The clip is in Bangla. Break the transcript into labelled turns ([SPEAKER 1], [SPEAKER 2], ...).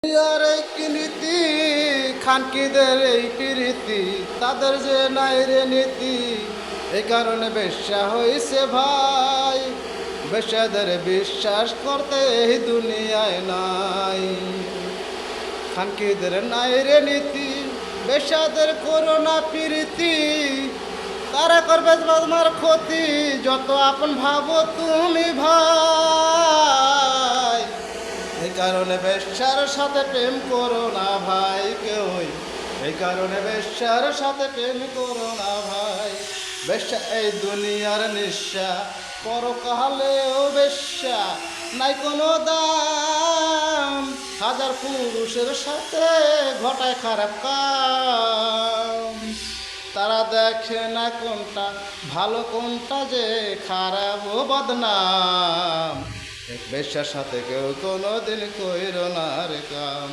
[SPEAKER 1] আর এই নীতি খানকিদের এই প্রীতি তাদের যে নাই রে নীতি, এই কারণে বেশ্যা হইছে ভাই। বেশ্যাদের বিশ্বাস করতে এই দুনিয়ায় নাই। খানকিদের নাই রে নীতি, বেশ্যাদের করোনা প্রীতি, তারা করবে তোমার ক্ষতি যত আপন ভাবো তুমি ভাই। এই কারণে বেশ্যার সাথে প্রেম করো না ভাই কেউই, এই কারণে বেশ্যার সাথে প্রেম করো না ভাই। বেশ্যা এই দুনিয়ার নিঃশ্বা, পরকালেও বেশ্যা নাই কোনো দাম। হাজার পুরুষের সাথে ঘটায় খারাপ কাম, তারা দেখে না কোনটা ভালো কোনটা যে খারাপ ও বদনাম। বেশ্যার সাথে কেউ কোনো দিন কইরো না রে কাম।